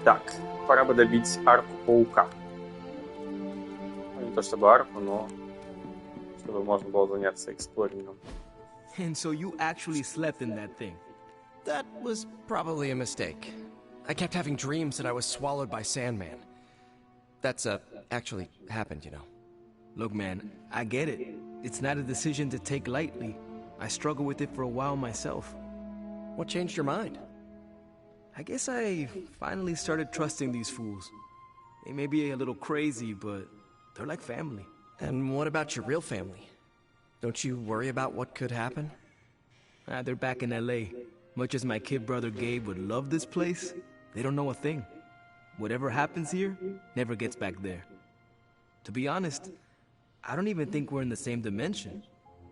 Так, пора бы добить арку паука. Не то чтобы арку, но чтобы можно было заняться эксплорингом. And so you actually slept in that thing? That was probably a mistake. I kept having dreams that I was swallowed by Sandman. That's, actually happened, you know. Look, man, I get it. It's not a decision to take lightly. I struggled with it for a while myself. What changed your mind? I guess I finally started trusting these fools. They may be a little crazy, but they're like family. And what about your real family? Don't you worry about what could happen? They're back in LA. Much as my kid brother Gabe would love this place, they don't know a thing. Whatever happens here never gets back there. To be honest, I don't even think we're in the same dimension.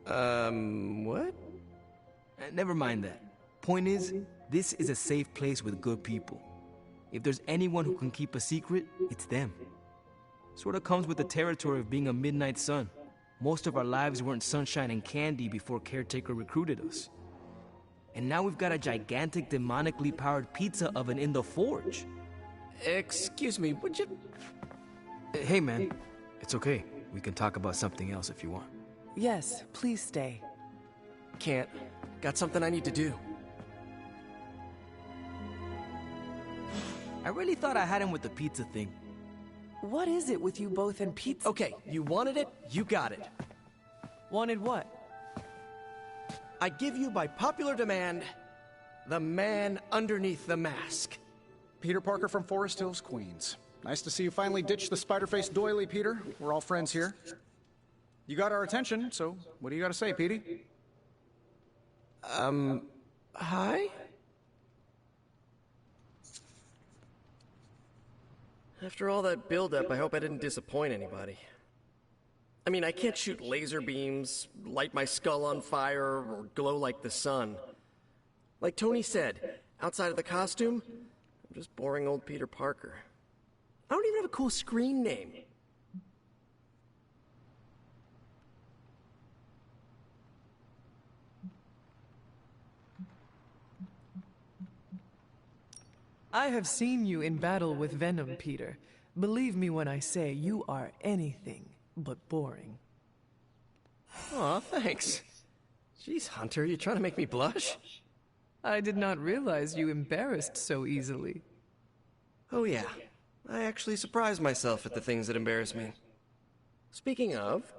What? Never mind that. Point is, this is a safe place with good people. If there's anyone who can keep a secret, it's them. Sorta comes with the territory of being a midnight sun. Most of our lives weren't sunshine and candy before Caretaker recruited us. And now we've got a gigantic demonically powered pizza oven in the forge. Excuse me, would you... Hey man, it's okay. We can talk about something else if you want. Yes, please stay. Can't. Got something I need to do. I really thought I had him with the pizza thing. What is it with you both and pizza? Okay, you wanted it, you got it. Wanted what? I give you by popular demand, the man underneath the mask. Peter Parker from Forest Hills, Queens. Nice to see you finally ditch the spider-faced doily, Peter. We're all friends here. You got our attention, so what do you got to say, Petey? Hi? After all that build-up, I hope I didn't disappoint anybody. I mean, I can't shoot laser beams, light my skull on fire, or glow like the sun. Like Tony said, outside of the costume, I'm just boring old Peter Parker. I don't even have a cool screen name. I have seen you in battle with Venom, Peter. Believe me when I say you are anything but boring. Aw, thanks. Jeez, Hunter, you trying to make me blush? I did not realize you embarrassed so easily. Oh yeah, I actually surprise myself at the things that embarrass me. Speaking of,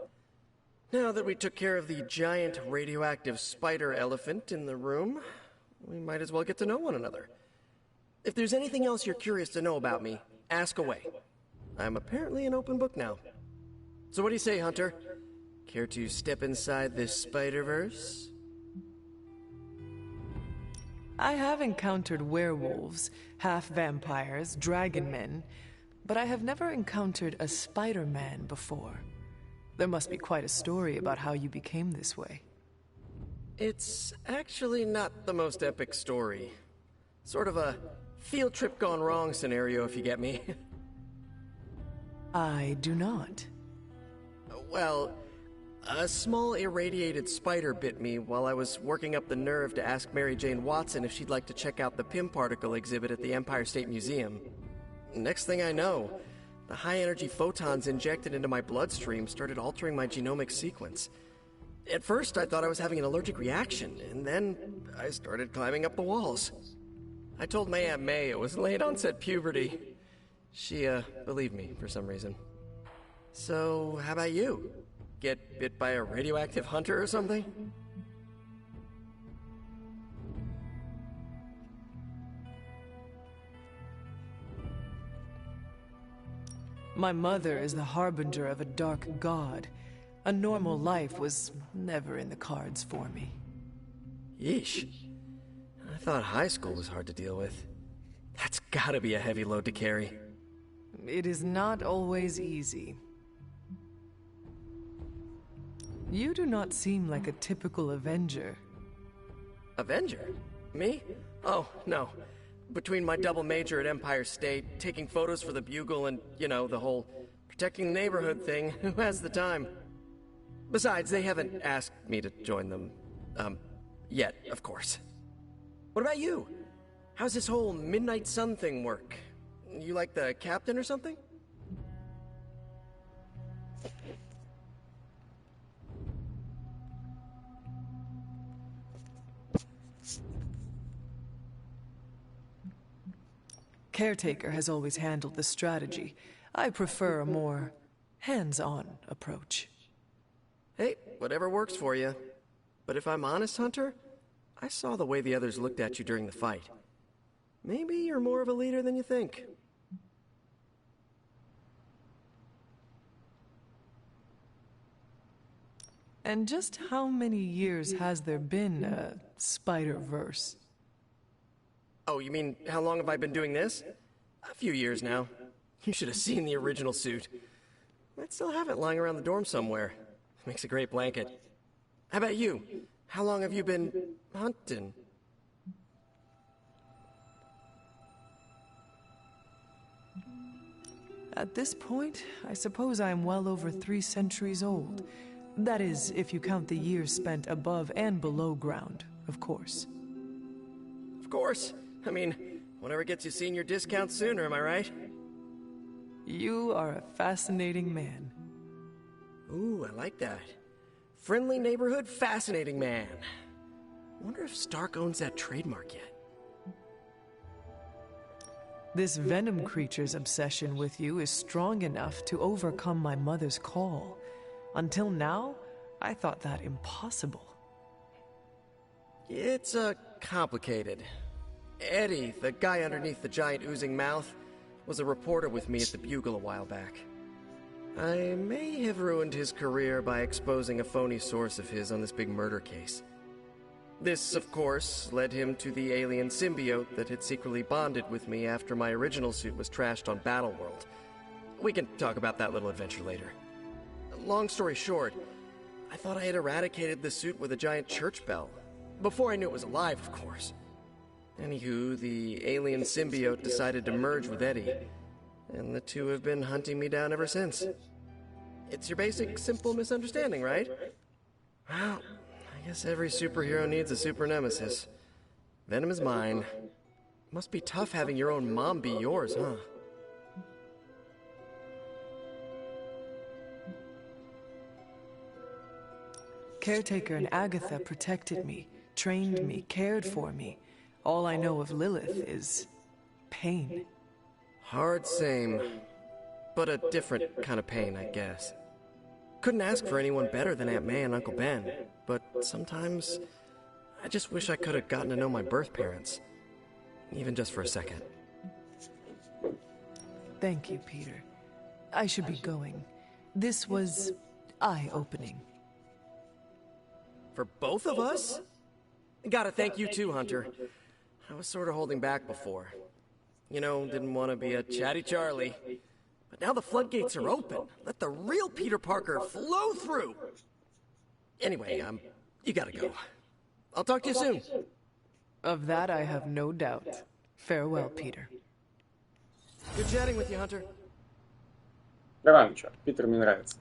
now that we took care of the giant radioactive spider elephant in the room, we might as well get to know one another. If there's anything else you're curious to know about me, ask away. I'm apparently an open book now. So what do you say, Hunter? Care to step inside this Spider-Verse? I have encountered werewolves, half-vampires, dragon men, but I have never encountered a Spider-Man before. There must be quite a story about how you became this way. It's actually not the most epic story. Sort of a field trip gone wrong scenario, if you get me. I do not. Well, a small irradiated spider bit me while I was working up the nerve to ask Mary Jane Watson if she'd like to check out the Pym particle exhibit at the Empire State Museum. Next thing I know, the high-energy photons injected into my bloodstream started altering my genomic sequence. At first, I thought I was having an allergic reaction, and then I started climbing up the walls. I told my Aunt May it was late-onset puberty. She, believed me for some reason. So, how about you? Get bit by a radioactive hunter or something? My mother is the harbinger of a dark god. A normal life was never in the cards for me. Yeesh. I thought high school was hard to deal with. That's gotta be a heavy load to carry. It is not always easy. You do not seem like a typical Avenger. Avenger? Me? Oh, no. Between my double major at Empire State, taking photos for the Bugle, and, you know, the whole protecting the neighborhood thing, who has the time? Besides, they haven't asked me to join them, yet, of course. What about you? How's this whole Midnight Sun thing work? You like the captain or something? Caretaker has always handled the strategy. I prefer a more hands-on approach. Hey, whatever works for you. But if I'm honest, Hunter, I saw the way the others looked at you during the fight. Maybe you're more of a leader than you think. And just how many years has there been a Spider-Verse? Oh, you mean, how long have I been doing this? A few years now. You should have seen the original suit. I still have it lying around the dorm somewhere. Makes a great blanket. How about you? How long have you been hunting? At this point, I suppose I'm well over 3 centuries old. That is, if you count the years spent above and below ground, of course. Of course. I mean, whatever gets you senior discount sooner, am I right? You are a fascinating man. Ooh, I like that. Friendly neighborhood, fascinating man. Wonder if Stark owns that trademark yet. This venom creature's obsession with you is strong enough to overcome my mother's call. Until now, I thought that impossible. It's, complicated. Eddie, the guy underneath the giant oozing mouth, was a reporter with me at the Bugle a while back. I may have ruined his career by exposing a phony source of his on this big murder case. This, of course, led him to the alien symbiote that had secretly bonded with me after my original suit was trashed on Battleworld. We can talk about that little adventure later. Long story short, I thought I had eradicated the suit with a giant church bell. Before I knew it was alive, of course. Anywho, the alien symbiote decided to merge with Eddie, and the two have been hunting me down ever since. It's your basic, simple misunderstanding, right? Well, I guess every superhero needs a super nemesis. Venom is mine. Must be tough having your own mom be yours, huh? Caretaker and Agatha protected me, trained me, cared for me. All I know of Lilith is pain. Hard same, but a different kind of pain, I guess. Couldn't ask for anyone better than Aunt May and Uncle Ben, but sometimes I just wish I could have gotten to know my birth parents, even just for a second. Thank you, Peter. I should be going. This was eye-opening. For both of us? Gotta thank you too, Hunter. I was sort of holding back before. You know, didn't want to be a chatty Charlie. But now the floodgates are open. Let the real Peter Parker flow through. Anyway, you gotta go. I'll talk to you soon. Of that I have no doubt. Farewell, Peter. Good chatting with you, Hunter. Давай, ничего. Питер мне нравится.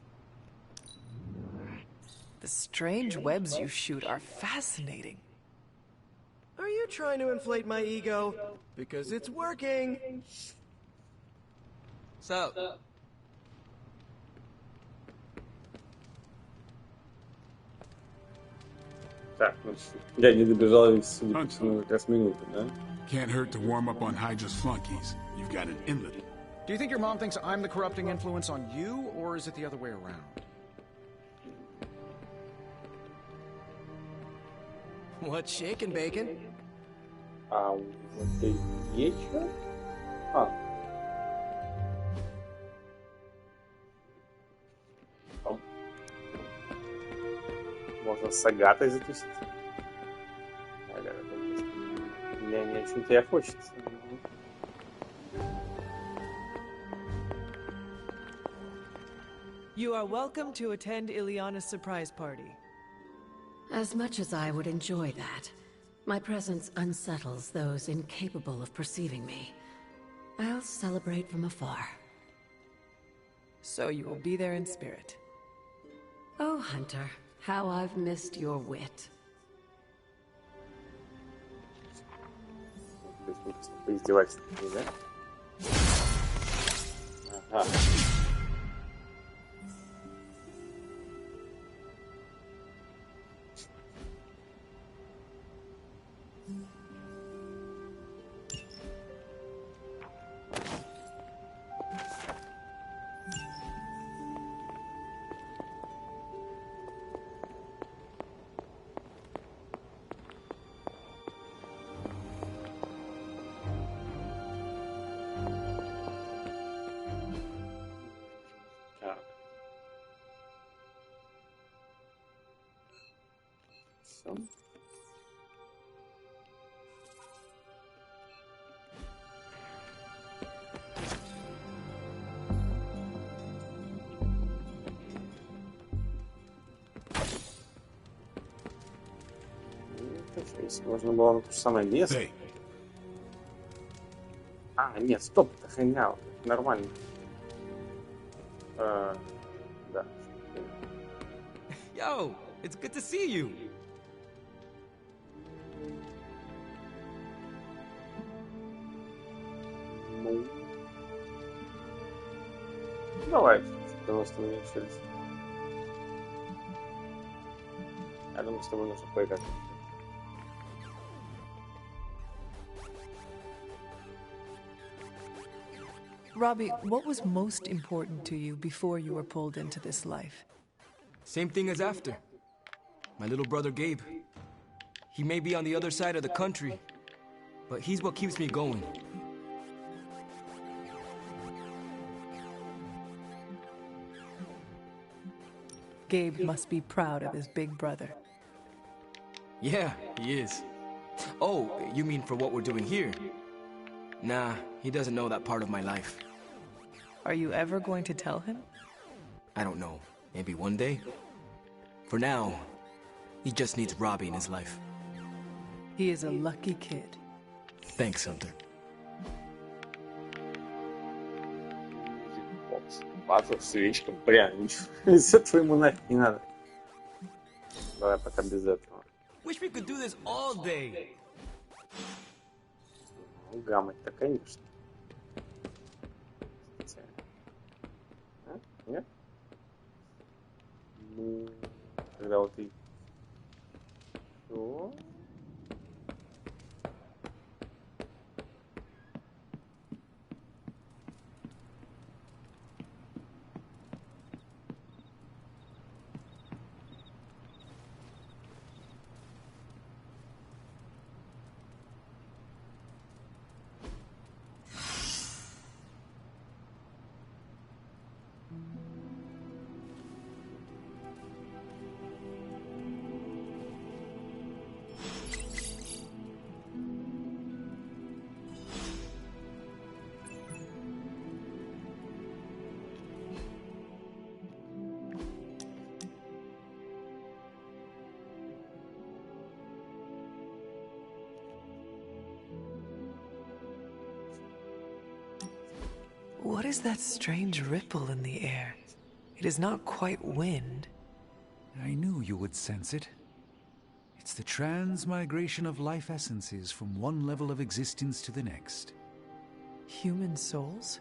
The strange webs you shoot are fascinating. Are you trying to inflate my ego? Because it's working. So, Так, ну, я не добежал ведь, судя по всему, как раз минуту, да? Can't hurt to warm up on Hydra's flunkies. You've got an inlet. Do you think your mom thinks I'm the corrupting influence on you, or is it the other way around? What's shaking, Bacon? А вот это есть что? А. Там. Можно с Агатой затусить. Агата, мне не очень тебя хочется. You are welcome to attend Ileana's surprise party. As much as I would enjoy that, my presence unsettles those incapable of perceiving me. I'll celebrate from afar. So you will be there in spirit. Oh, Hunter, how I've missed your wit. Поиздевайся, да? А. Так. Всё. Если можно было на то же самое место. Hey, А, нет, стоп, это хэнгаут. Нормально. Да. Yo, it's good to see you. Ну. Давай, что восстановились. Я думаю, с тобой нужно поиграть. Robbie, what was most important to you before you were pulled into this life? Same thing as after. My little brother Gabe. He may be on the other side of the country, but he's what keeps me going. Gabe must be proud of his big brother. Yeah, he is. Oh, you mean for what we're doing here? Nah, he doesn't know that part of my life. Are you ever going to tell him? I don't know. Maybe one day? For now, he just needs Robbie in his life. He is a lucky kid. Thanks, Hunter. Базу свечка, бля, ничего из этого ему нафиг не надо. Давай пока без этого. Wish we could do this all day. Ну, гамать-то, конечно. А? Нет? Ну, когда вот и... Что? What is that strange ripple in the air? It is not quite wind. I knew you would sense it. It's the transmigration of life essences from one level of existence to the next. Human souls?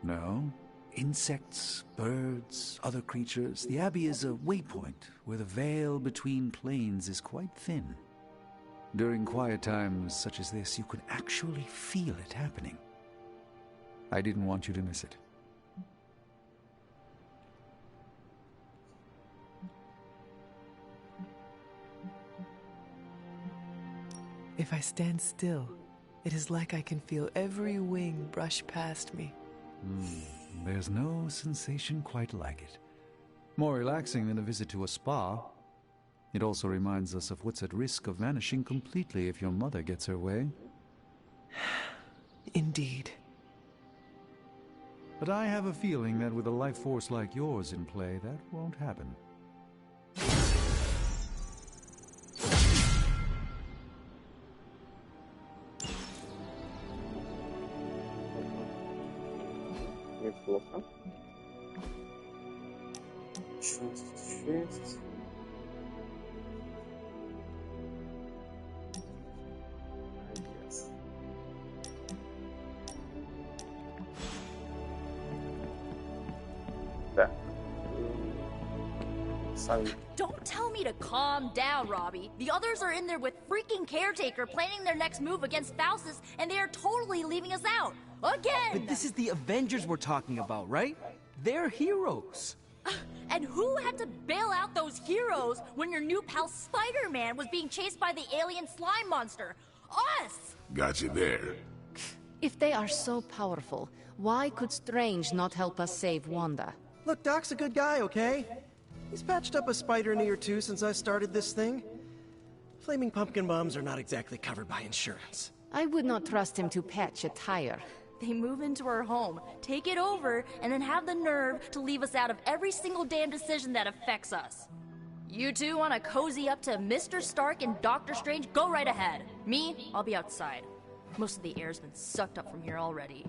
No. Insects, birds, other creatures. The Abbey is a waypoint where the veil between planes is quite thin. During quiet times such as this, you could actually feel it happening. I didn't want you to miss it. If I stand still, it is like I can feel every wing brush past me. There's no sensation quite like it. More relaxing than a visit to a spa. It also reminds us of what's at risk of vanishing completely if your mother gets her way. Indeed. But I have a feeling that with a life force like yours in play, that won't happen. Неплохо. Шесть. Yes. сами. Don't tell me to calm down, Robbie. The others are in there with freaking Caretaker planning their next move against Faustus, and they are totally leaving us out. Again! But this is the Avengers we're talking about, right? They're heroes. And who had to bail out those heroes when your new pal Spider-Man was being chased by the alien slime monster? Us! Got you there. If they are so powerful, why could Strange not help us save Wanda? Look, Doc's a good guy, okay? He's patched up a spider knee or two since I started this thing. Flaming pumpkin bombs are not exactly covered by insurance. I would not trust him to patch a tire. They move into our home, take it over, and then have the nerve to leave us out of every single damn decision that affects us. You two want to cozy up to Mr. Stark and Doctor Strange? Go right ahead. Me, I'll be outside. Most of the air's been sucked up from here already.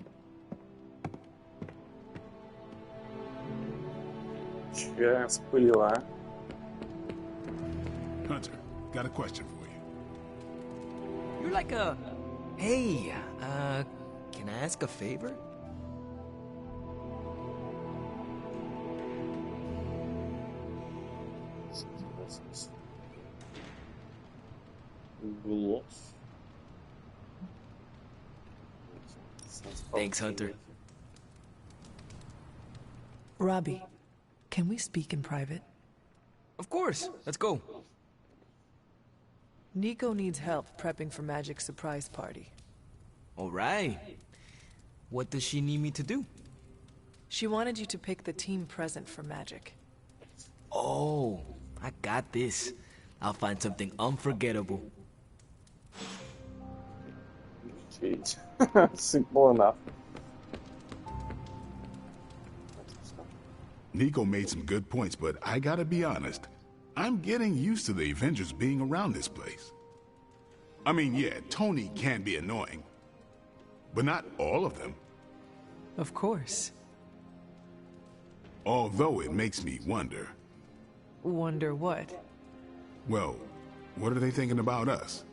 Че спылила, а? Hunter, got a question for you. You're like a... Hey, can I ask a favor? Thanks, Hunter. Robbie, can we speak in private? Of course. Let's go. Nico needs help prepping for Magic's surprise party. All right. What does she need me to do? She wanted you to pick the team present for Magic. Oh, I got this. I'll find something unforgettable. Cheat. Simple enough. Nico made some good points, but I gotta be honest. I'm getting used to the Avengers being around this place. I mean, yeah, Tony can be annoying, but not all of them. Of course. Although it makes me wonder. Wonder what? Well, what are they thinking about us?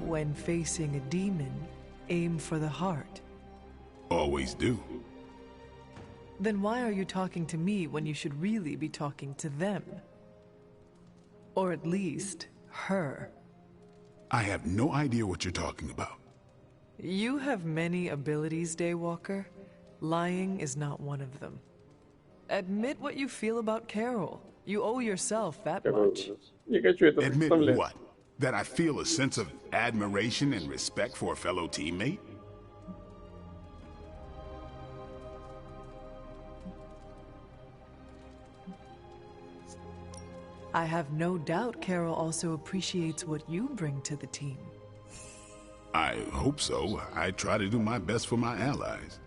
When facing a demon, aim for the heart. Always do. Then why are you talking to me when you should really be talking to them? Or at least, her. I have no idea what you're talking about. You have many abilities, Daywalker. Lying is not one of them. Admit what you feel about Carol. You owe yourself that much. Admit what? That I feel a sense of admiration and respect for a fellow teammate? I have no doubt Carol also appreciates what you bring to the team. I hope so. I try to do my best for my allies.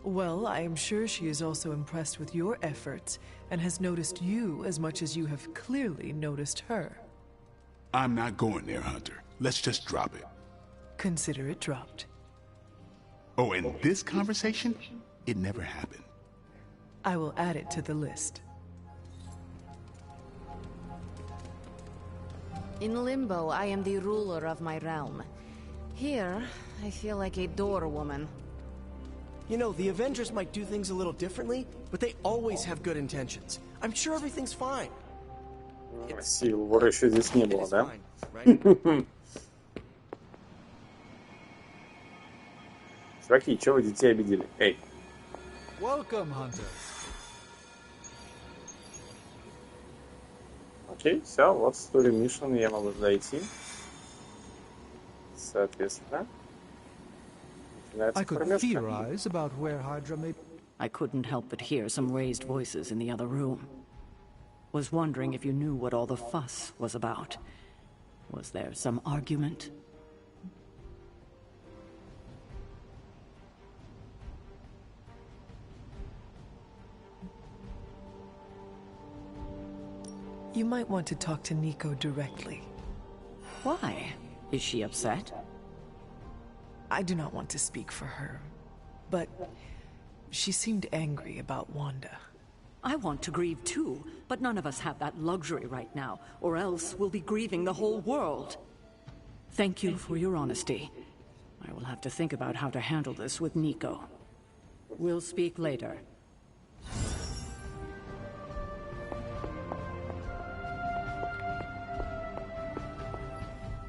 Well, I am sure she is also impressed with your efforts and has noticed you as much as you have clearly noticed her. I'm not going there, Hunter. Let's just drop it. Consider it dropped. Oh, and this conversation? It never happened. I will add it to the list. In Limbo, I am the ruler of my realm. Here, I feel like a door woman. You know, the Avengers might do things a little differently, but they always have good intentions. I'm sure everything's fine. Сил вора еще здесь не было, да? Чуваки, чего вы детей обидели? Эй. Welcome, Hunter. Окей, все, вот story mission, я могу зайти. Соответственно, I could theorize about where Hydra may... I couldn't help but hear some raised voices in the other room. Was wondering if you knew what all the fuss was about. Was there some argument? You might want to talk to Nico directly. Why? Is she upset? I do not want to speak for her, but she seemed angry about Wanda. I want to grieve too, but none of us have that luxury right now, or else we'll be grieving the whole world. Thank you for your honesty. I will have to think about how to handle this with Nico. We'll speak later.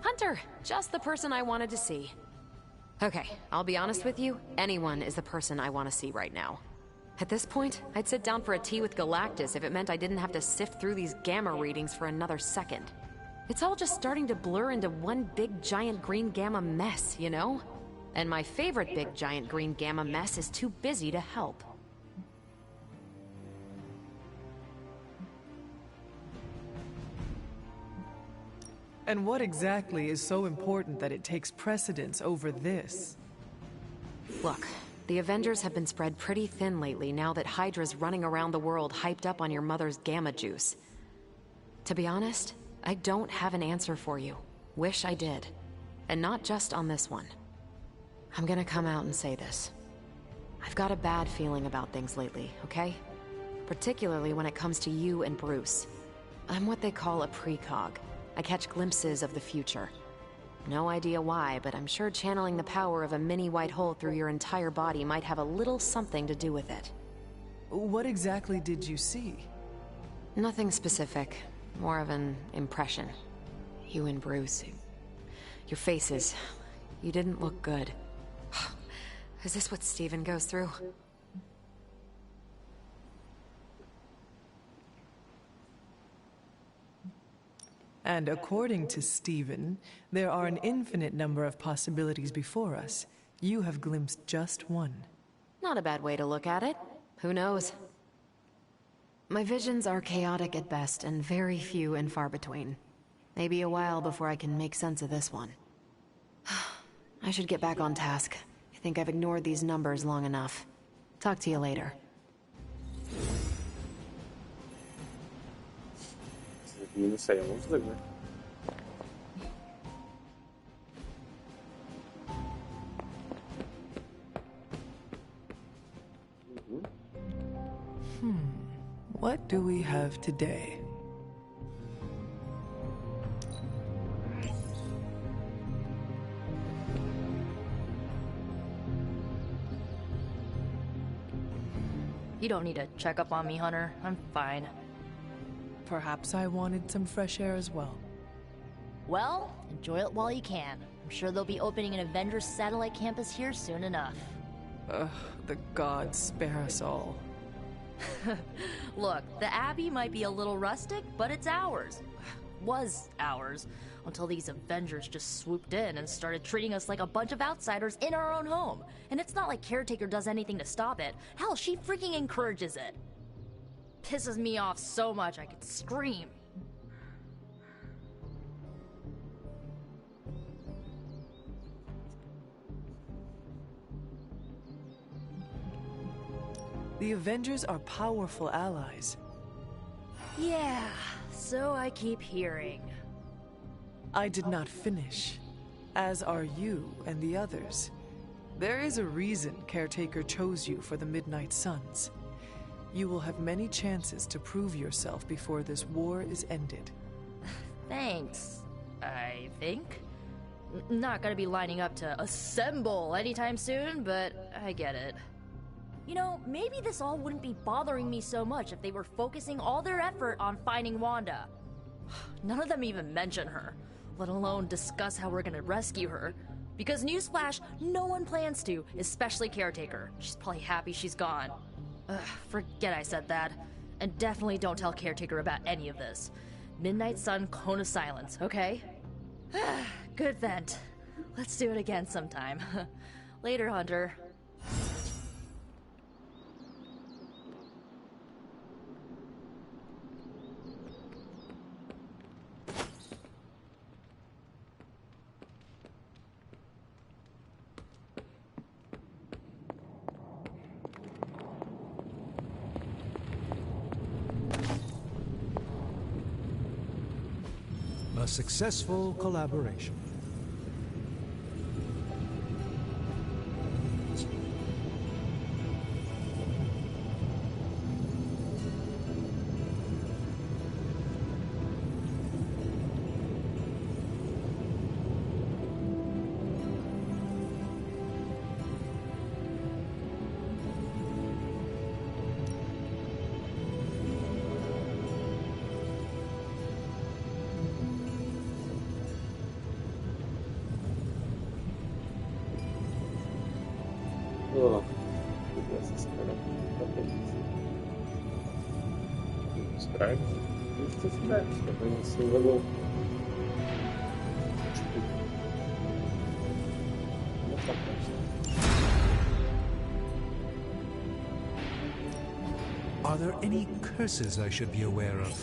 Hunter, just the person I wanted to see. Okay, I'll be honest with you, anyone is the person I want to see right now. At this point, I'd sit down for a tea with Galactus if it meant I didn't have to sift through these gamma readings for another second. It's all just starting to blur into one big giant green gamma mess, you know? And my favorite big giant green gamma mess is too busy to help. And what exactly is so important that it takes precedence over this? Look, the Avengers have been spread pretty thin lately now that Hydra's running around the world hyped up on your mother's gamma juice. To be honest, I don't have an answer for you. Wish I did. And not just on this one. I'm gonna come out and say this. I've got a bad feeling about things lately, okay? Particularly when it comes to you and Bruce. I'm what they call a precog. I catch glimpses of the future. No idea why, but I'm sure channeling the power of a mini white hole through your entire body might have a little something to do with it. What exactly did you see? Nothing specific. More of an impression. You and Bruce. Your faces. You didn't look good. Is this what Steven goes through? And according to Steven, there are an infinite number of possibilities before us. You have glimpsed just one. Not a bad way to look at it. Who knows? My visions are chaotic at best and very few and far between. Maybe a while before I can make sense of this one. I should get back on task. I think I've ignored these numbers long enough. Talk to you later. Não sei, vamos ver. What do we have today? You don't need to check up on me, Hunter. I'm fine. Perhaps I wanted some fresh air as well. Well, enjoy it while you can. I'm sure they'll be opening an Avengers satellite campus here soon enough. Ugh, the gods spare us all. Look, the Abbey might be a little rustic, but it's ours. Was ours. Until these Avengers just swooped in and started treating us like a bunch of outsiders in our own home. And it's not like Caretaker does anything to stop it. Hell, she freaking encourages it. Pisses me off so much I could scream. The Avengers are powerful allies. Yeah, so I keep hearing. I did not finish, as are you and the others. There is a reason Caretaker chose you for the Midnight Suns. You will have many chances to prove yourself before this war is ended. Thanks, I think. Not gonna be lining up to assemble anytime soon, but I get it. You know, maybe this all wouldn't be bothering me so much if they were focusing all their effort on finding Wanda. None of them even mention her, let alone discuss how we're gonna rescue her. Because newsflash, no one plans to, especially Caretaker. She's probably happy she's gone. Ugh, forget I said that. And definitely don't tell Caretaker about any of this. Midnight Sun, Cone of Silence, okay? Good vent. Let's do it again sometime. Later, Hunter. A successful collaboration. Стараюсь вести себя, чтобы не символил. Ну, так просто. Are there any curses I should be aware of?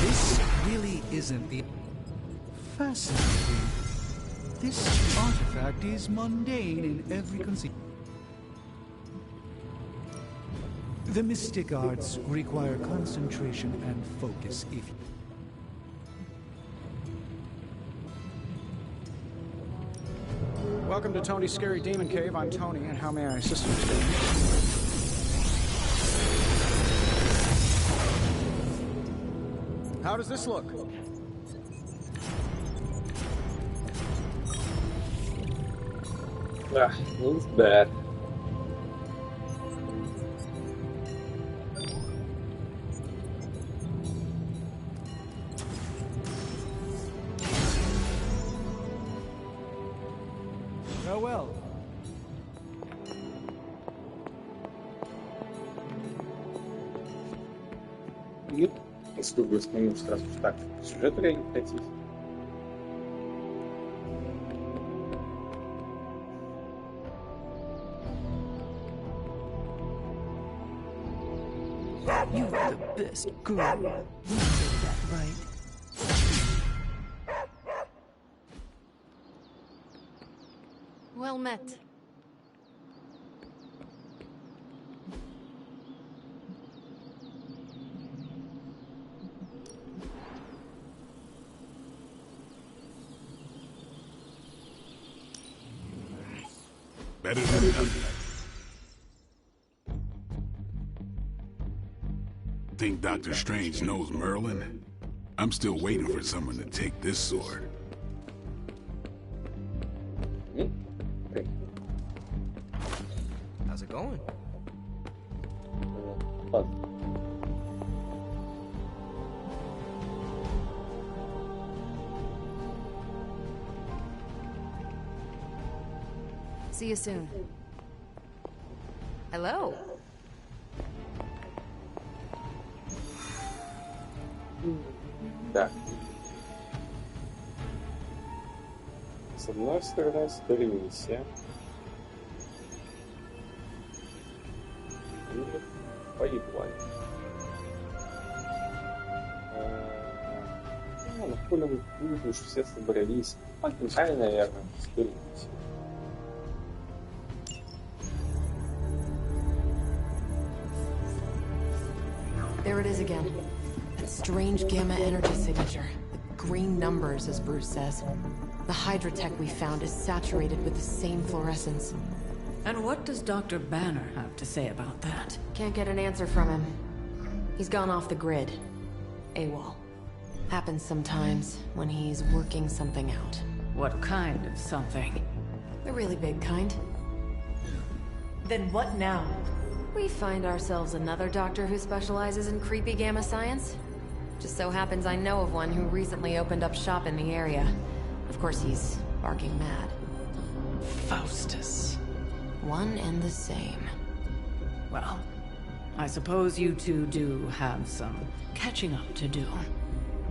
This really isn't the... Fascinating. This artifact is mundane in every conceit. The mystic arts require concentration and focus if you... Welcome to Tony's Scary Demon Cave. I'm Tony, and how may I assist you today? How does this look? Ah, looks bad. Farewell. И если вы с ним сразу так к сюжету пройтись. You're the best girl. You said that right. Well met. Better than nothing. Think Dr. Strange knows Merlin? I'm still waiting for someone to take this sword. How's it going? See you soon. Hello. Да. С одной стороны, стори-миссия. Или поеблань. Ну, на поле уж все собрались. Погнали, наверное, стори-миссия. There it is again. That strange gamma energy signature. The green numbers, as Bruce says. The Hydra tech we found is saturated with the same fluorescence. And what does Dr. Banner have to say about that? Can't get an answer from him. He's gone off the grid. AWOL. Happens sometimes when he's working something out. What kind of something? The really big kind. Then what now? We find ourselves another doctor who specializes in creepy gamma science. Just so happens I know of one who recently opened up shop in the area. Of course, he's barking mad. Faustus. One and the same. Well, I suppose you two do have some catching up to do.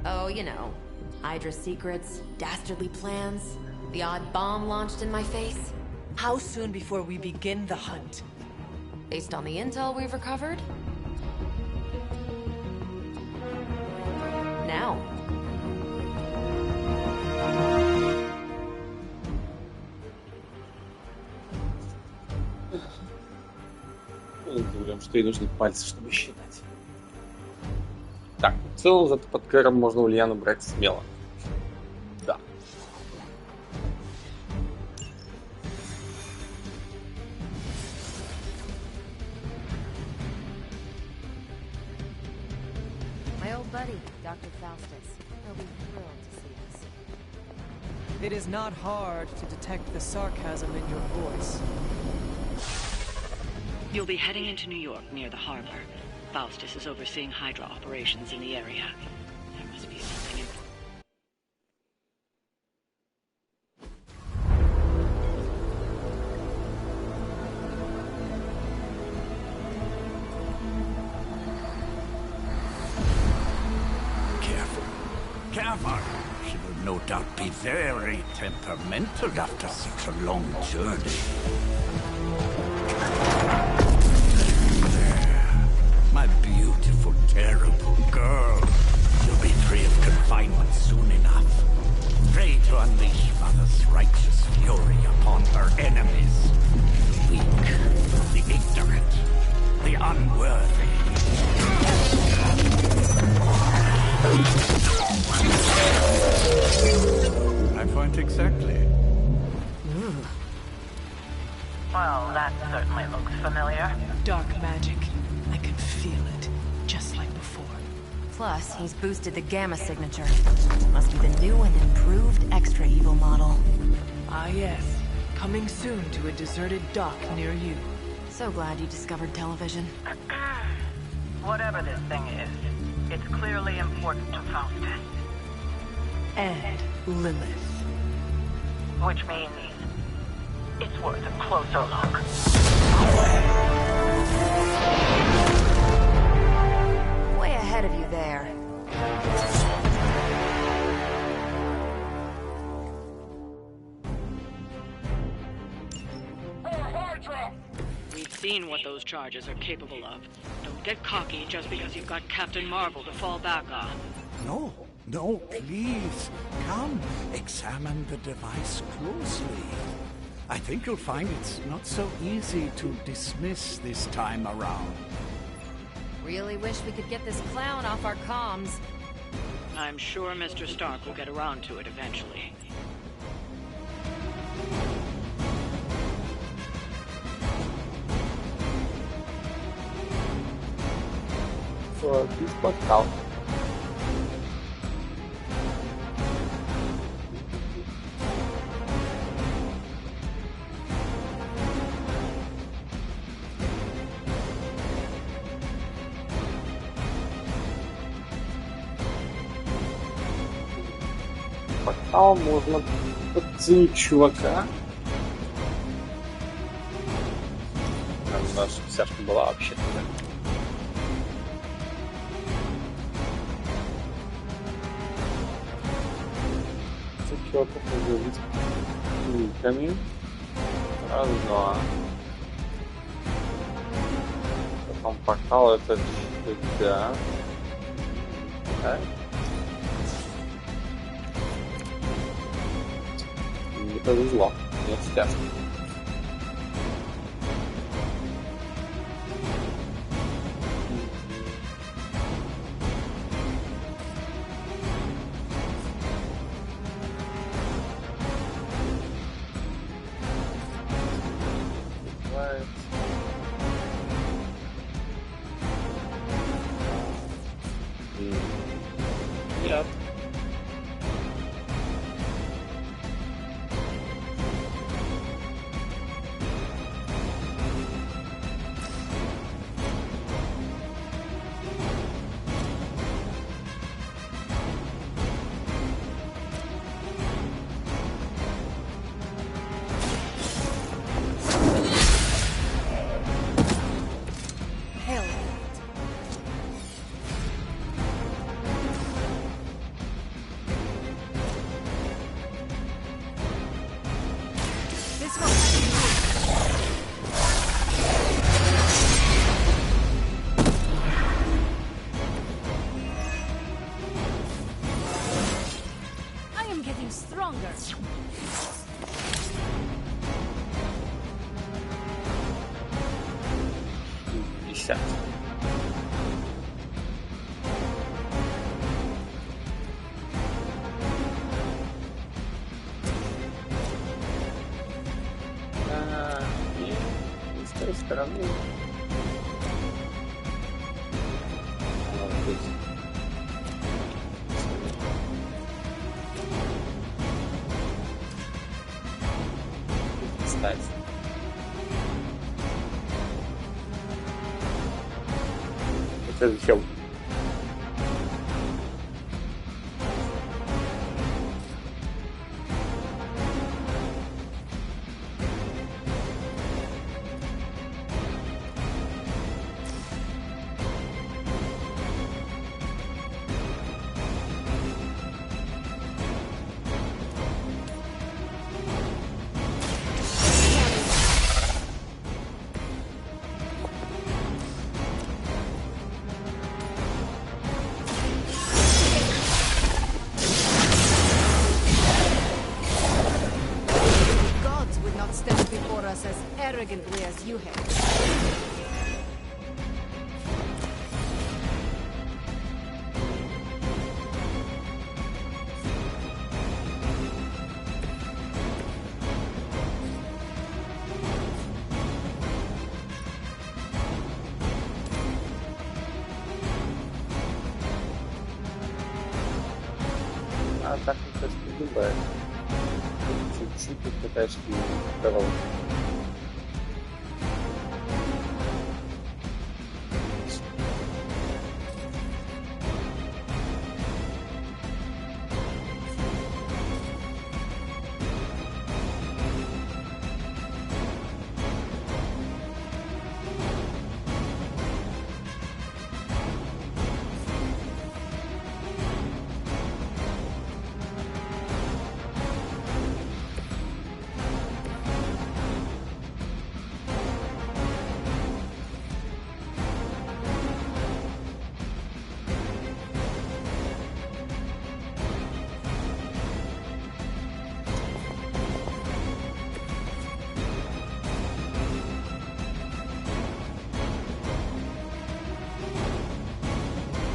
Oh, you know. Hydra secrets, dastardly plans, the odd bomb launched in my face. How soon before we begin the hunt? Based on the intel we've recovered? Now. Не удивлен, что ей нужны пальцы, чтобы считать. Так, в целом, зато под Кэром можно Ульяну брать смело. Да. My old buddy, Dr. Faustus. He'll be thrilled to see us. It is not hard to detect the sarcasm in your voice. You'll be heading into New York near the harbor. Faustus is overseeing Hydra operations in the area. There must be something important. Careful. She will no doubt be very temperamental after such a long journey. There. My beautiful, terrible girl. You'll be free of confinement soon enough. Free to unleash Mother's righteous fury upon her enemies. The weak, the ignorant, the unworthy. My point exactly. Ooh. Well, that certainly looks familiar. Dark magic. I can feel it, just like before. Plus, he's boosted the gamma signature. Must be the new and improved extra evil model. Ah yes, coming soon to a deserted dock near you. So glad you discovered television. Whatever this thing is, it's clearly important to Faustus. And Lilith. Which means it's worth a closer look. Way ahead of you there. We've seen what those charges are capable of. Don't get cocky just because you've got Captain Marvel to fall back on. No, no, please. Come, examine the device closely. I think you'll find it's not so easy to dismiss this time around. Really wish we could get this clown off our comms. I'm sure Mr. Stark will get around to it eventually. Fiz portal. Портал можно подценить чувака. Там наша вся была вообще-то. Чуваков уже быть кликами. Раз, два. Потом портал это сюда. Так. Не повезло. Нет связки. Нет. И с той стороны. Вот здесь. Кстати. Это зачем? elegantly as you have. А так не хочешь придумать. Чуть-чуть тут пытаешься корову.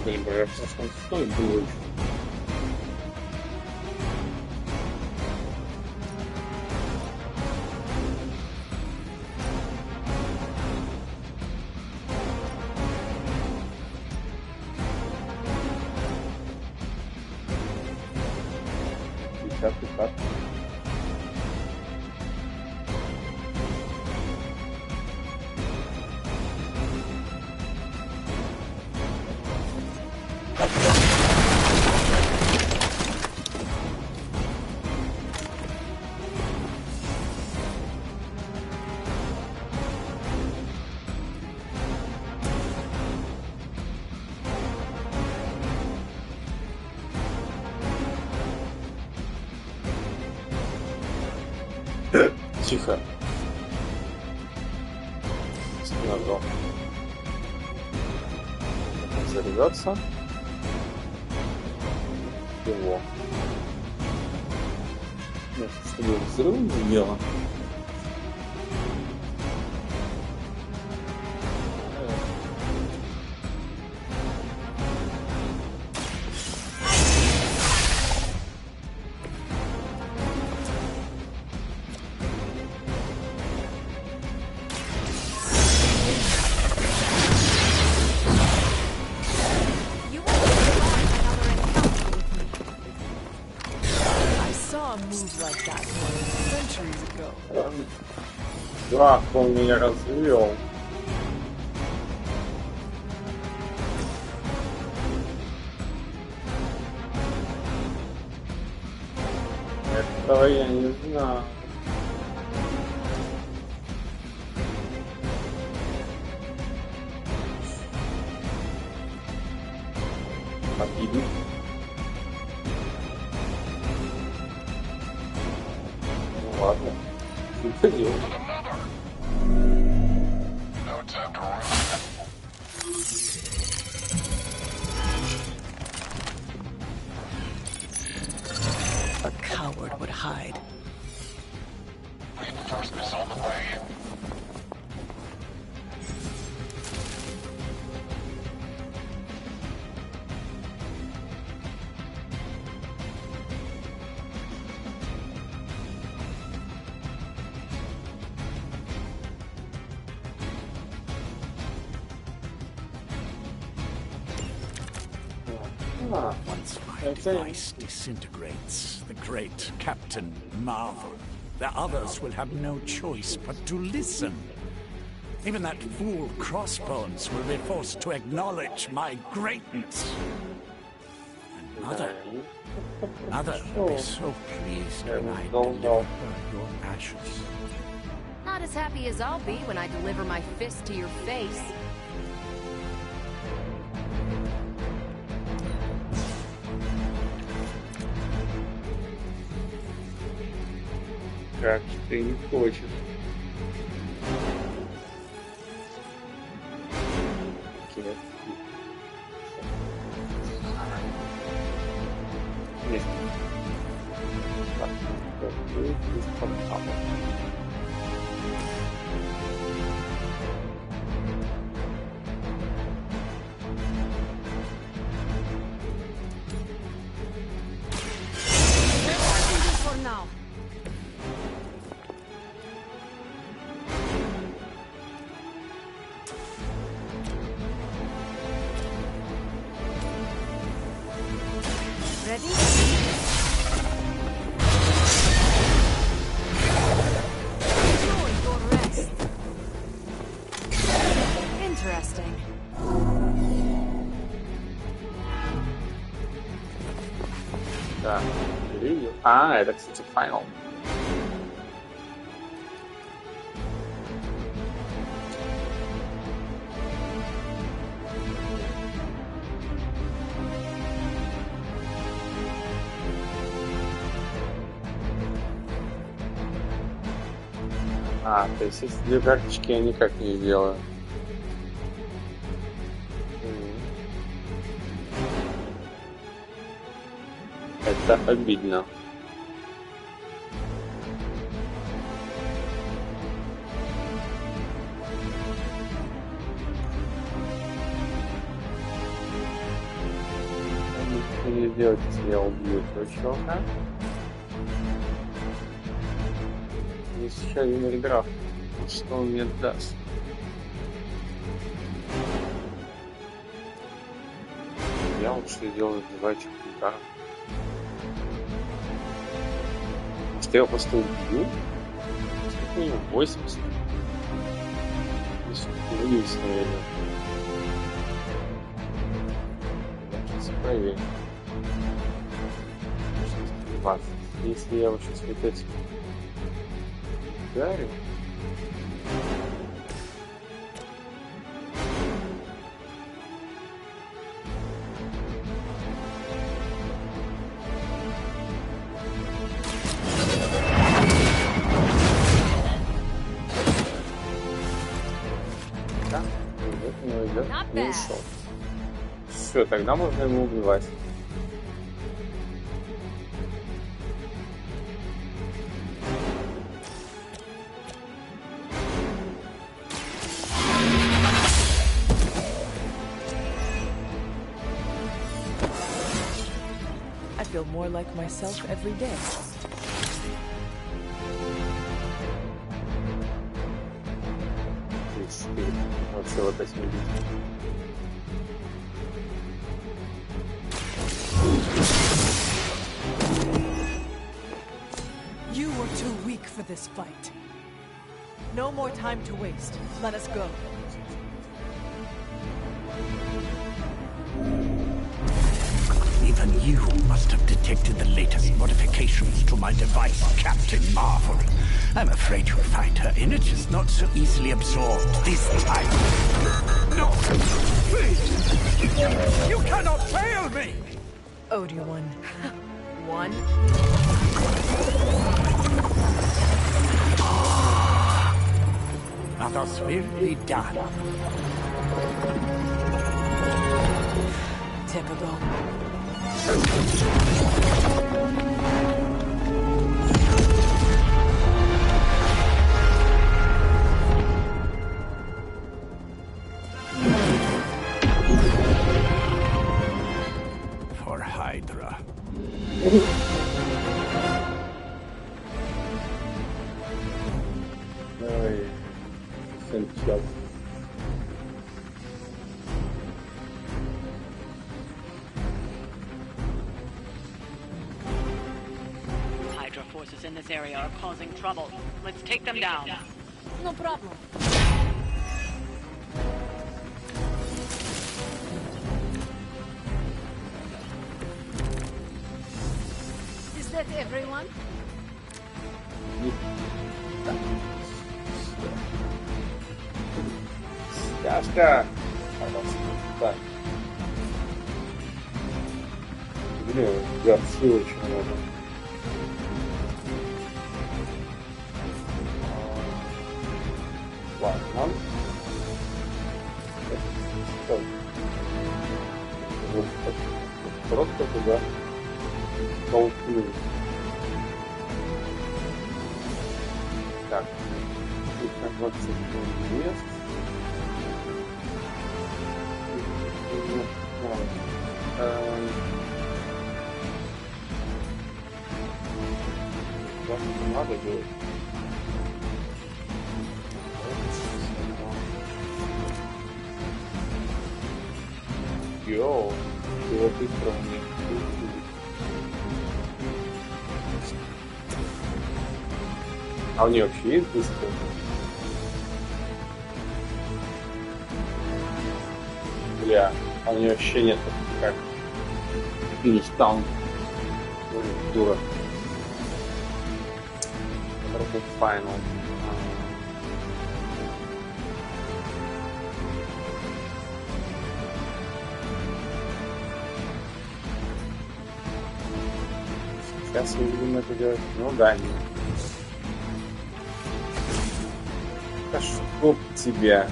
Блин, я слишком стой был еще. Как? Тихо. Спина вдох. Заряжаться. Его. Нет, чтобы взрыв не сделал. Дурак, он меня развел. Этого я не знаю. Обидно. Ну ладно. Что делать? A coward would hide. Reinforcements on the way. Once my device disintegrates, the great Captain Marvel, the others will have no choice but to listen. Even that fool Crossbones will be forced to acknowledge my greatness. And Mother will be so pleased when I deliver her your ashes. Not as happy as I'll be when I deliver my fist to your face. Как же ты не хочешь? Нет. Нет. Так, здесь под Ready? Enjoy your rest. Interesting. Так, ревью. А, это, кстати, финал. А, то есть эти две карточки я никак не сделаю. Это обидно. Что мне делать, если я убью этого чувака? Есть еще один реграф. Что он мне даст? Я лучше сделаю 2 этих удара. Может, я его просто убью? Сколько у него? 80? Если убьюсь, наверное. Сейчас проверим. 20. Если я его сейчас вот этим ударю. Да, вот у него идет и ушел. Все, тогда можно ему убивать. I feel more like myself every day. Вообще вот этим убить. You were too weak for this fight. No more time to waste. Let us go. Even you must have detected the latest modifications to my device, Captain Marvel. I'm afraid you'll find her energies not so easily absorbed this time. No! Please! You cannot fail me! Obi-Wan. One. Others will be done. Typical. For Hydra. Ой, сенчат. Hydra forces in this area are causing trouble. Let's take them down. No problem. Is that everyone? Стяжка! Так. Блин, горцы очень много. Ладно. Просто туда толкнуть. Так. Тут на 20 мест. Надо делать. Йоу, его быстро у меня. А у нее вообще есть быстро? Бля, а у нее вообще нет как финиш таун. Дура. Purple Final. Сейчас мы будем это делать. Ну да, нет. Да чтоб тебя.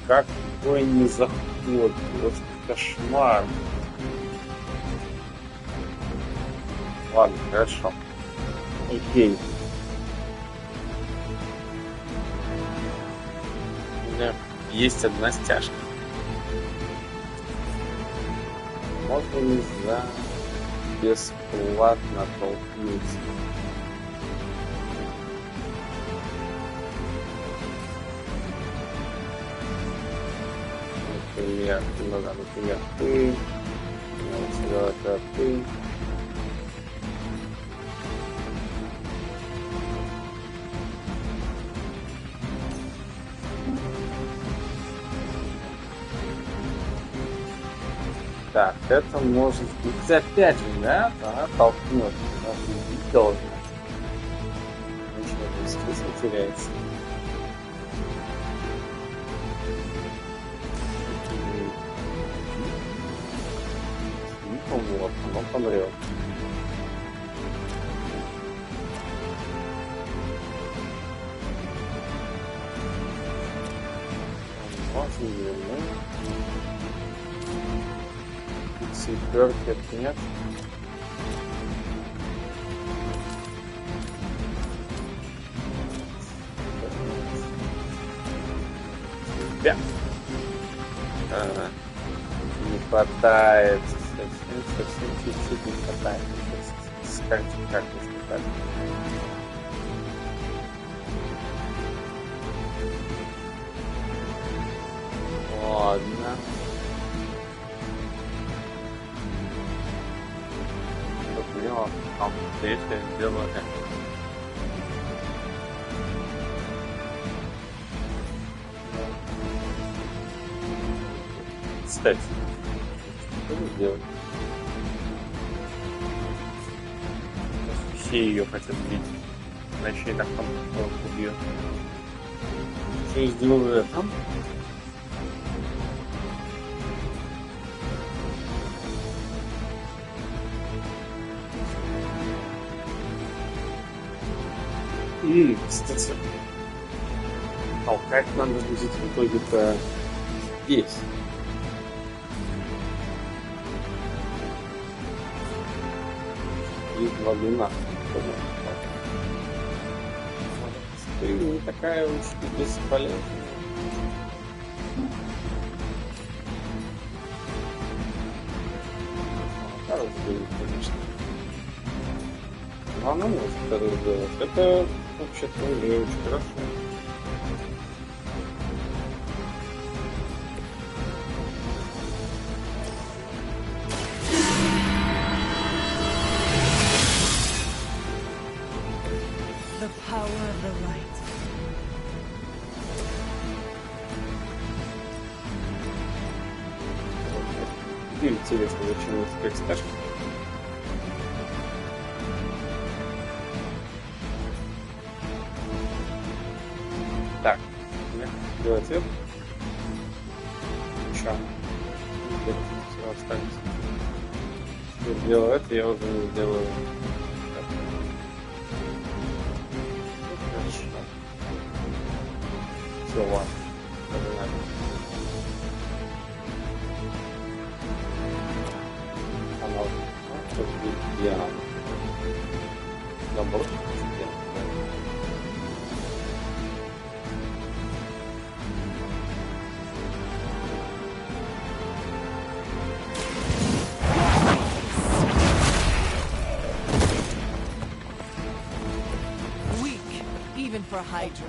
Какой не заход. Просто кошмар. Ладно, хорошо. Окей. У меня есть одна стяжка. Можно ли за бесплатно толкнуть? Например, ну да, например, ты. Вот это ты. Так, это может быть опять же, да? Она толкнет. Должна. Ничего, то есть смысл теряется. Вот, оно помрет. Можно вернуть. Четвертый нет. Да. Не хватает. Совсем чуть-чуть не хватает. Скажите, как не хватает. Ладно. Если я сделаю это. Кстати, что сделать? Все ее хотят бить. Иначе я так там убью. Что я сделаю это? Кстати, толкать надо будет в итоге-то здесь. И глубина. Ты не такая уж и бесполезная. Хорошо, конечно. Но она может это сделать. Это вообще-то не очень хорошо. The power of the light. Интересно, зачем это эксташка? Так, делать это. Еще. Все останется. Если сделаю это, я уже не сделаю. Так. Хорошо. Все, ладно. Погнали. Она вот я наоборот. Even for Hydra.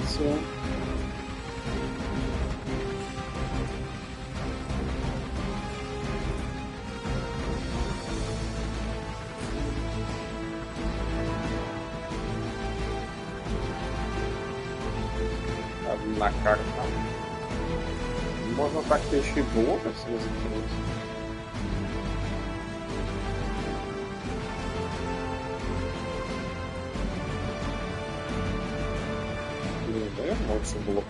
все. Одна карта. Можно так-то еще и блоков себе закинуть. Блин, наверное, лучше блок.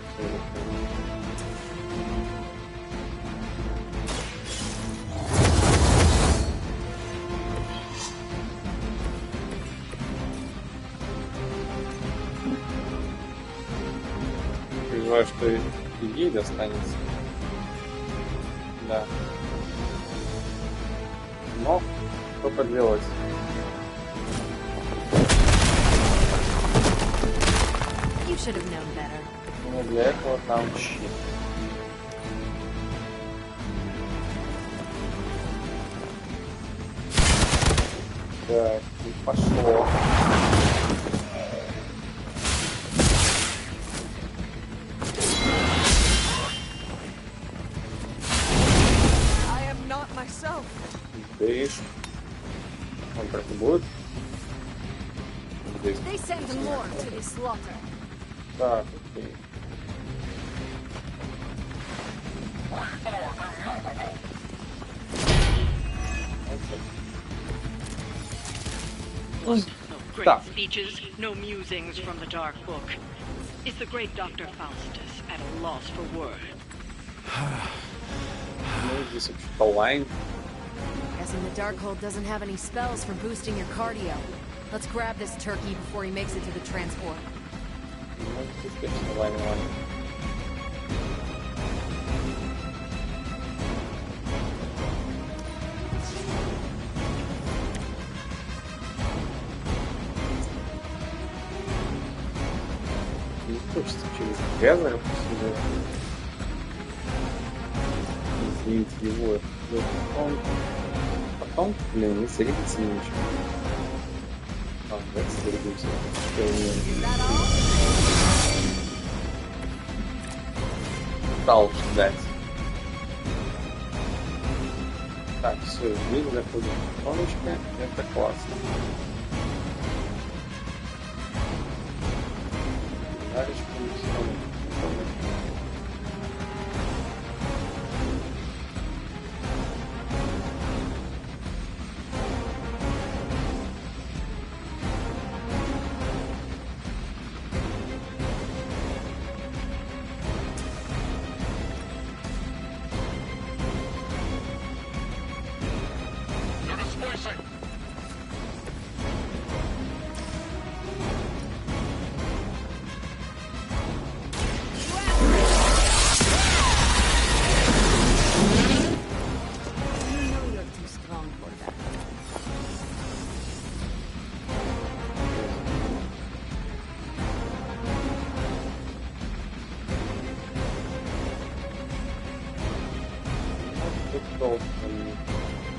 Переживаю, что и ей достанется. Да. Но что поделать? You should have known better. Ну, для этого там щит. Так, и пошло. Здесь. Он так и будет. Здесь. Так, окей. No great speeches, no musings from the dark book. Is the great Dr. Faustus at a loss for words? Ну, здесь вообще-то лайн. Guessing the Darkhold doesn't have any spells for boosting your cardio. Let's grab this turkey before he makes it to the transport. Ну, здесь точно лайн. Не хочется через грязно извините его. Потом, блин, не соревнуется ничего. Давайте соревнуемся. Стал ждать. Так, все, здесь заходит тонечка. Это классно. Дальше все.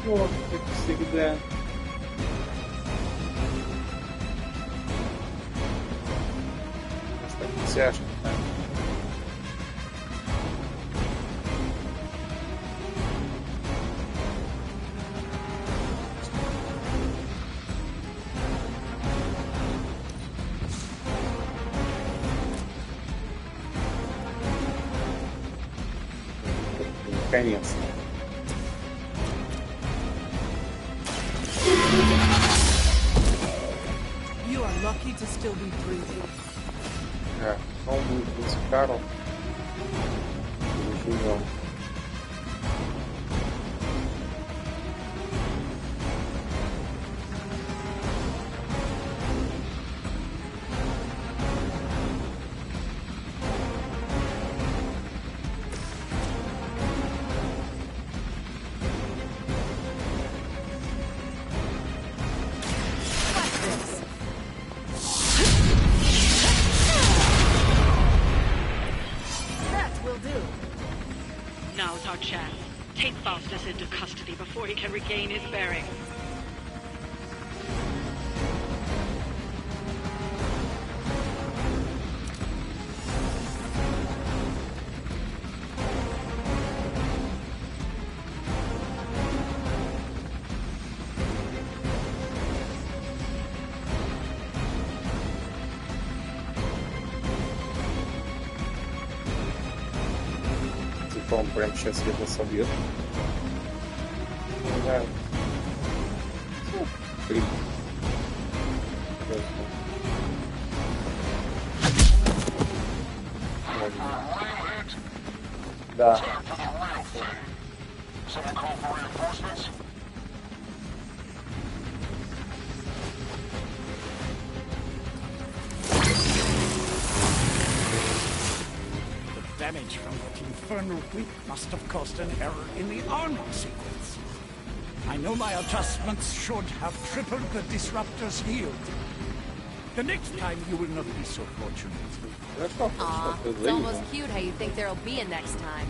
Вот, как всегда. Так тяжко, да? Наконец-то. Lucky to still be breathing. Так, он будет быть Карл. Живем. Now's our chance. Take Faustus into custody before he can regain his bearings. что он прям сейчас его собьет. Да. Да. Damage from that infernal whip must have caused an error in the arming sequence. I know my adjustments should have tripled the disruptor's yield. The next time you will not be so fortunate. Aw, it's almost cute how you think there'll be a next time.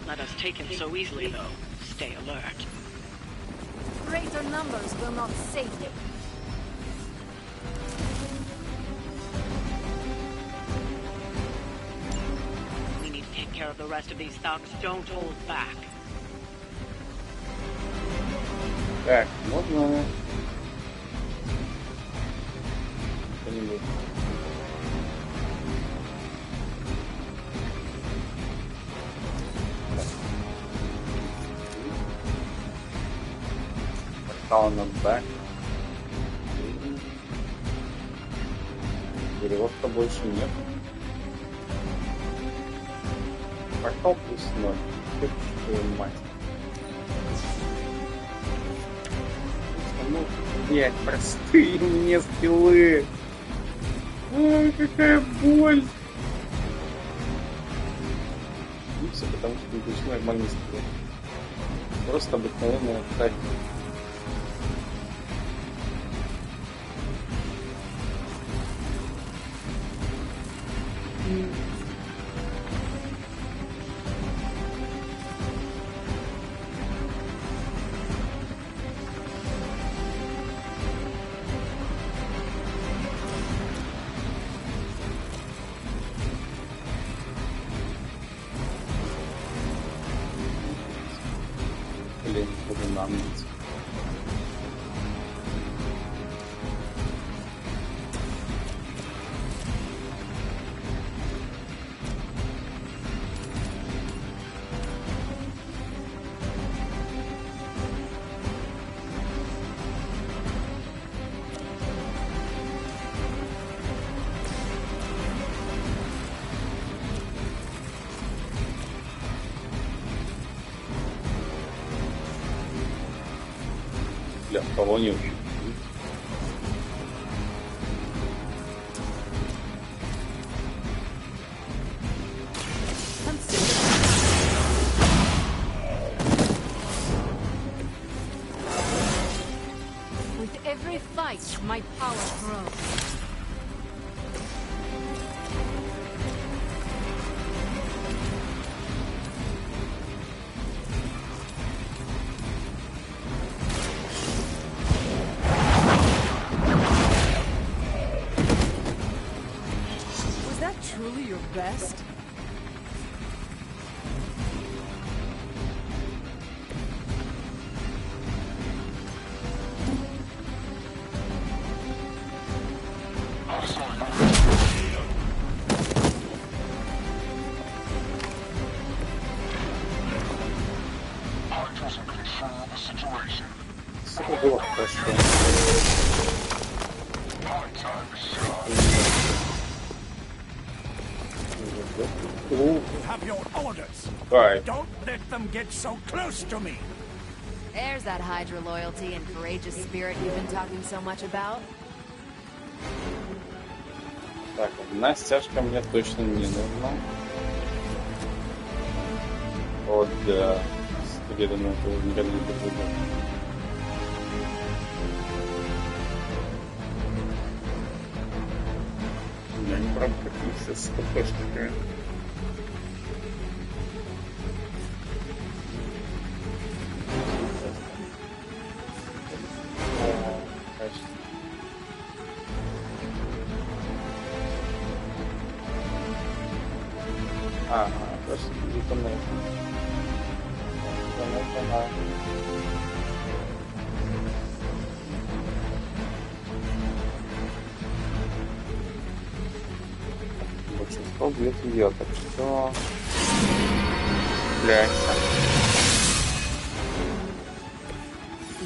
Let us take him so easily, though. Stay alert. Greater numbers will not save you. We need to take care of the rest of these thugs. Don't hold back. Так, можно... Что-нибудь. On back. Переводка больше нет. Портал плюс 0. Твою мать. Ну, блять, простые мне скиллы. Ой, какая боль. И все потому, что не получил нормальный скилл. Просто обыкновенная атака. Блин, буду намнуть. Бля, кого не убью? With every fight, my power grows. Truly your best? Было хорошо. You have your orders. Right. Don't let them get so close to me. There's that Hydra loyalty and courageous spirit you've been talking so much about. Так, одна стяжка мне точно не нужна. Вот, да. Где-то на это никогда не буду. Я не правда как-то с ППшкой. Ага, просто туннель. Туннель. Большинство бьет ее, так что... Глянься.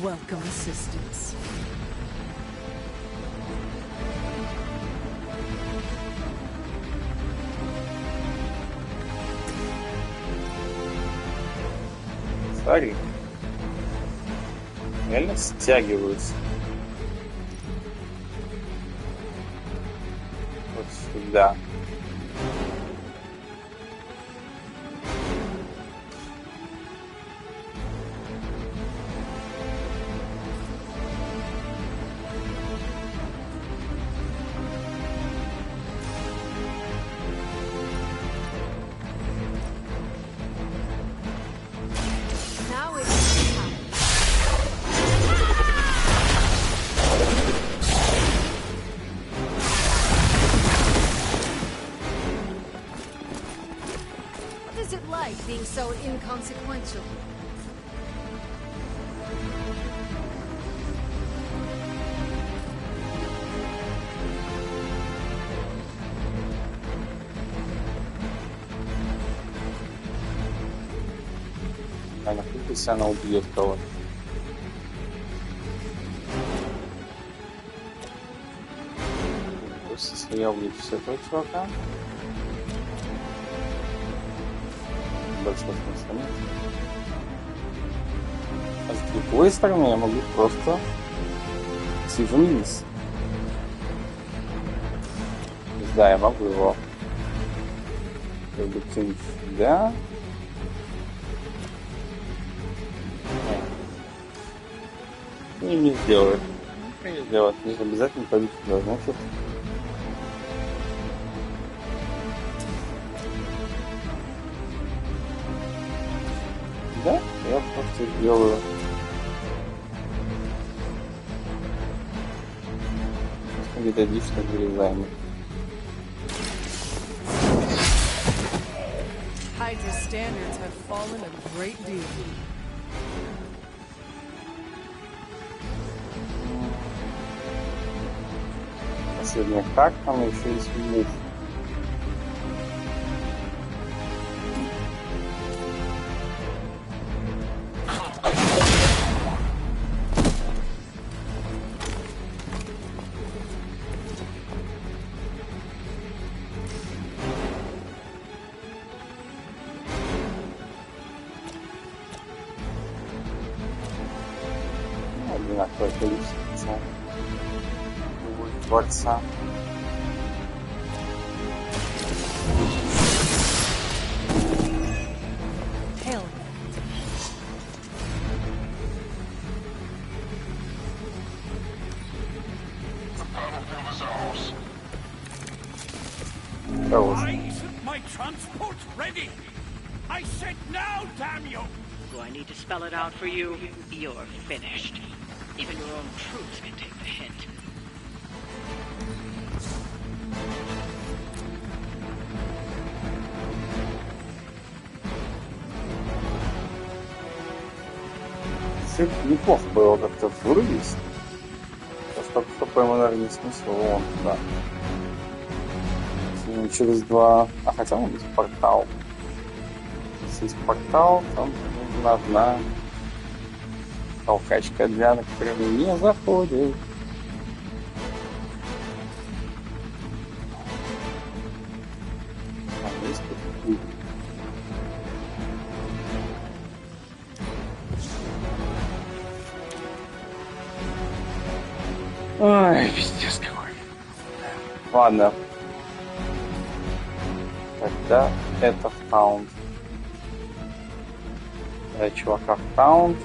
Welcome assistance. Смотри. Реально стягиваются. Вот сюда. Now it's time. What is it like being so inconsequential? Она если она убьет кого-то. Просто стоял убить все этого чувака. Большого смысла нет. А с другой стороны я могу просто идти вниз. Да, я могу его как бы кинуть сюда. И не сделает. Не сделает. Не обязательно пойдут туда, значит. Да, я просто сделаю. Просто методично вырезаем. Hydra's standards have fallen a great deal. Последняя карта, там еще есть мув. Одинаковое количество дворца. Hell. Why isn't my transport ready? I said now, damn you! Do I need to spell it out for you? You're finished. Even your own troops can take the hint. Все неплохо было как-то вырубить. Просто по-моему, наверное, не смысл. Вон, да. Через два... А хотя он есть портал. Если есть портал, там нужна одна толкачка для, на которую мы не заходим. А есть тут. Ой, пиздец какой. Ладно. Тогда это в таунт. Чувака в таунт.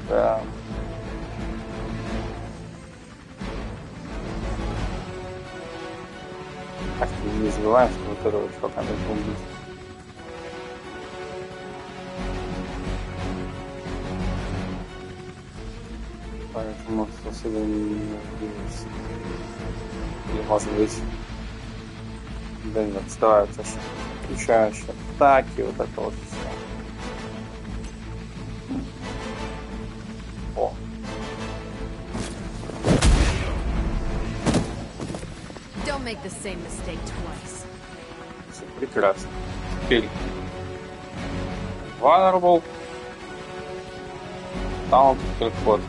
Да. Так, не забываем, что вот этого чувака надо убить. Может, особенно не может быть. Да нет, стараются включающие атаки, вот это вот все. О. Don't make the same mistake twice. Все прекрасно. Теперь Vulnerable. Таунт приход.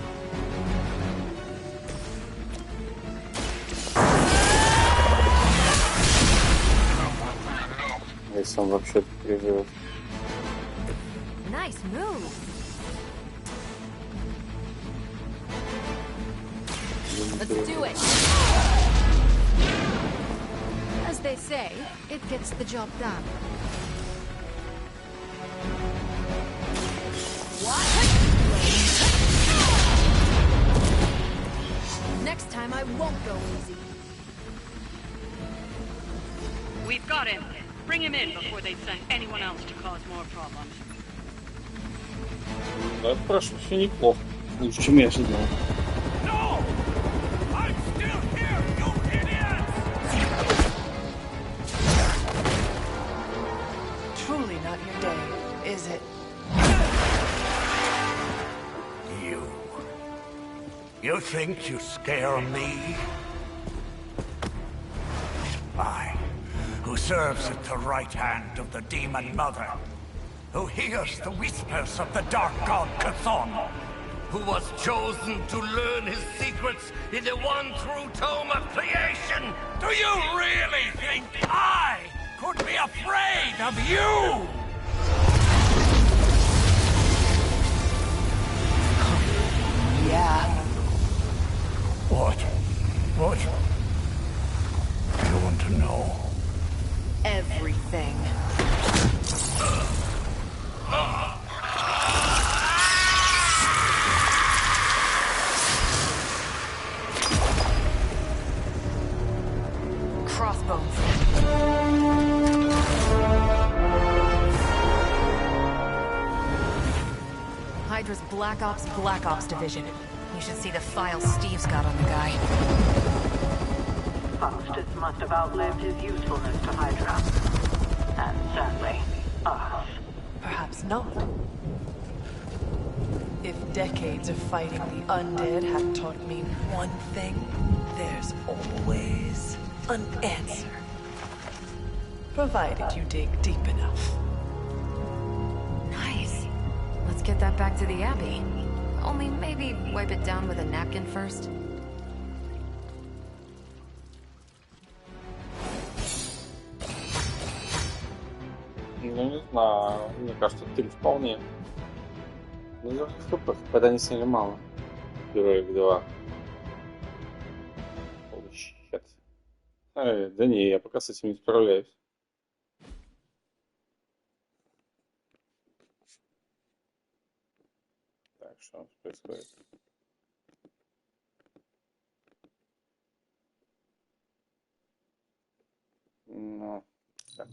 Если он вообще переживет. Nice move. Let's do it. As they say, it gets the job done. Next time I won't go easy. We've got him. Bring him in before they send anyone else to cause more problems. Да, это прошло все неплохо. Лучше, чем я ожидал. Truly not your day, is it? You think you scare me? I, who serves at the right hand of the Demon Mother, who hears the whispers of the Dark God Chthon, who was chosen to learn his secrets in the one true tome of creation. Do you really think I could be afraid of you? Yeah. What? I want to know. Everything. Crossbones. Hydra's Black Ops division. You should see the files Steve's got on the guy. Faustus must have outlived his usefulness to Hydra. And sadly, us. Perhaps not. If decades of fighting the undead have taught me one thing, there's always an answer. Provided you dig deep enough. Nice. Let's get that back to the Abbey. Only maybe wipe it down with a napkin first. Ну, не знаю. Мне кажется, 3 вполне. Ну, я супер. Когда не сняли мало. Героик 2. Holy shit. Да не, я пока с этим не справляюсь. Так, что у нас происходит? Ну, так.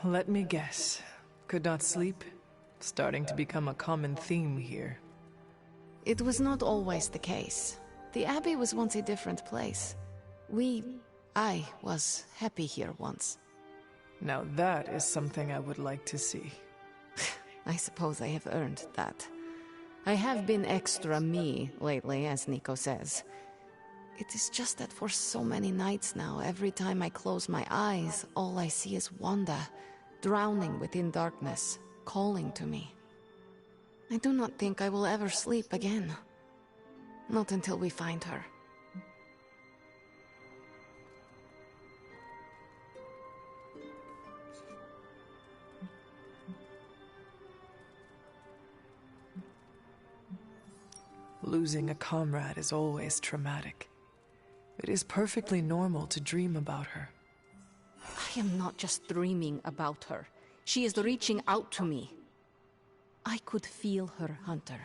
Let me guess. Could not sleep? Starting to become a common theme here. It was not always the case. The Abbey was once a different place. I was happy here once. Now that is something I would like to see. I suppose I have earned that. I have been extra me lately, as Nico says. It is just that for so many nights now, every time I close my eyes, all I see is Wanda, drowning within darkness, calling to me. I do not think I will ever sleep again. Not until we find her. Losing a comrade is always traumatic. It is perfectly normal to dream about her. I I am not just dreaming about her. She is reaching out to me. I could feel her, Hunter.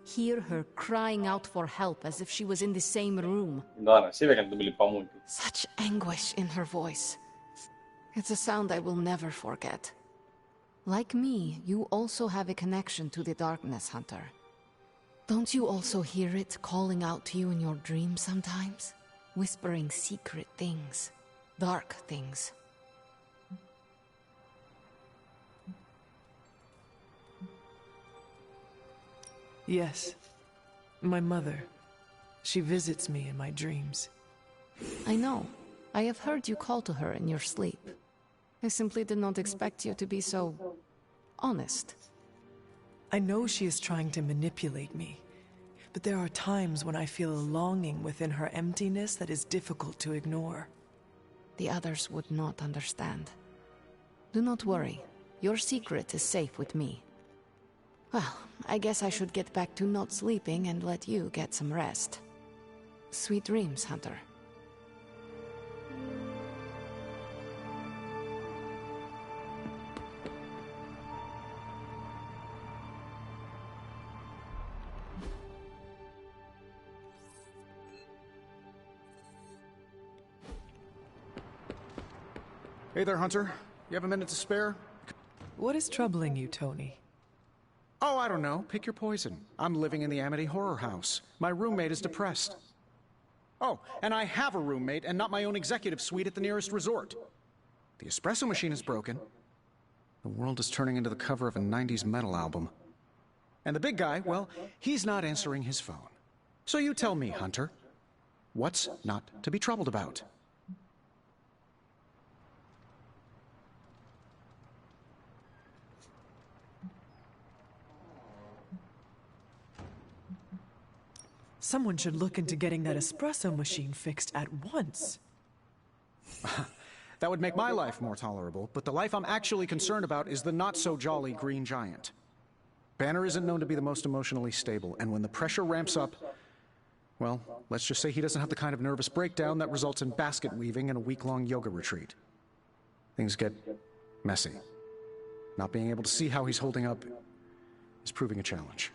Hear her crying out for help as if she was in the same room. Да, на севере это были помойки. Such anguish in her voice. It's a sound I will never forget. Like me, you also have a connection to the darkness, Hunter. Don't you also hear it calling out to you in your dreams sometimes? Whispering secret things, dark things. Yes. My mother. She visits me in my dreams. I know. I have heard you call to her in your sleep. I simply did not expect you to be so... honest. I know she is trying to manipulate me, but there are times when I feel a longing within her emptiness that is difficult to ignore. The others would not understand. Do not worry. Your secret is safe with me. Well, I guess I should get back to not sleeping and let you get some rest. Sweet dreams, Hunter. Hey there, Hunter. You have a minute to spare? What is troubling you, Tony? Oh, I don't know. Pick your poison. I'm living in the Amity Horror House. My roommate is depressed. Oh, and I have a roommate and not my own executive suite at the nearest resort. The espresso machine is broken. The world is turning into the cover of a 90s metal album. And the big guy, well, he's not answering his phone. So you tell me, Hunter, what's not to be troubled about? Someone should look into getting that espresso machine fixed at once. That would make my life more tolerable, but the life I'm actually concerned about is the not-so-jolly Green Giant. Banner isn't known to be the most emotionally stable, and when the pressure ramps up, well, let's just say he doesn't have the kind of nervous breakdown that results in basket weaving and a week-long yoga retreat. Things get messy. Not being able to see how he's holding up is proving a challenge.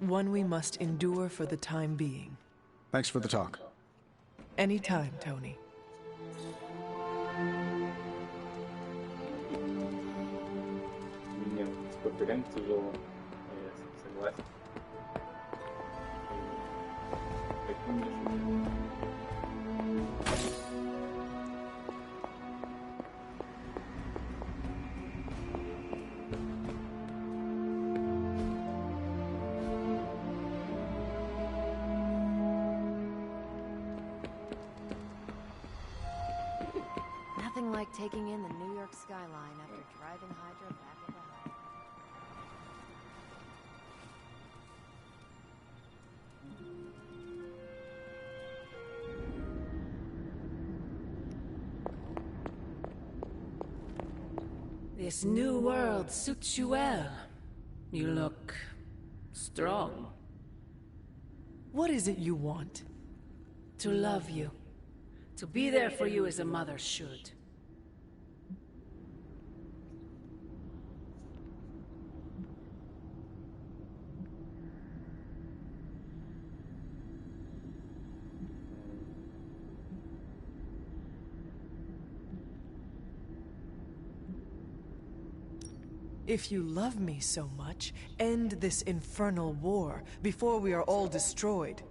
One we must endure for the time being. Thanks for the talk. Anytime, Tony. Нет, сколько времени тяжело. Я согласен. Nothing like taking in the New York skyline after driving Hydra back into hell. This new world suits you well. You look strong. What is it you want? To love you. To be there for you as a mother should. If you love me so much, end this infernal war before we are all destroyed.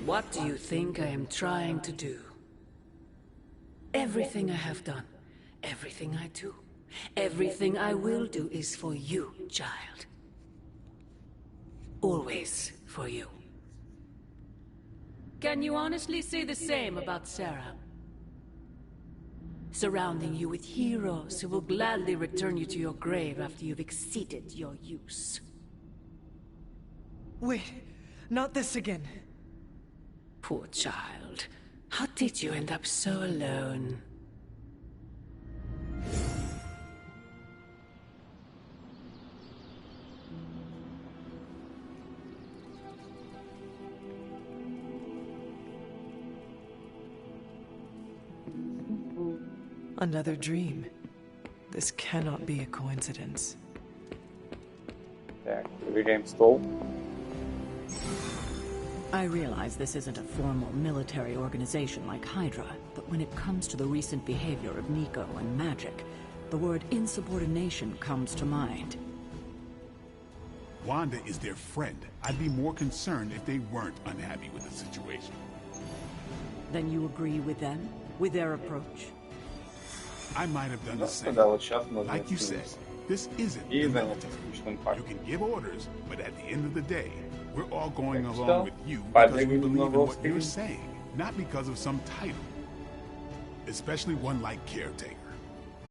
What do you think I am trying to do? Everything I have done, everything I do, everything I will do is for you, child. Always for you. Can you honestly say the same about Sarah? Surrounding you with heroes who will gladly return you to your grave after you've exceeded your use. Wait, not this again. Poor child. How did you end up so alone? Another dream. This cannot be a coincidence. Так, проверяем стол. I realize this isn't a formal military organization like Hydra, but when it comes to the recent behavior of Nico and Magic, the word insubordination comes to mind. Wanda is their friend. I'd be more concerned if they weren't unhappy with the situation. Then you agree with them? With their approach? I might have done the same. Like you said, this isn't the military. You can give orders, but at the end of the day, we're all going along with you because we believe in what you're saying, not because of some title. Especially one like Caretaker.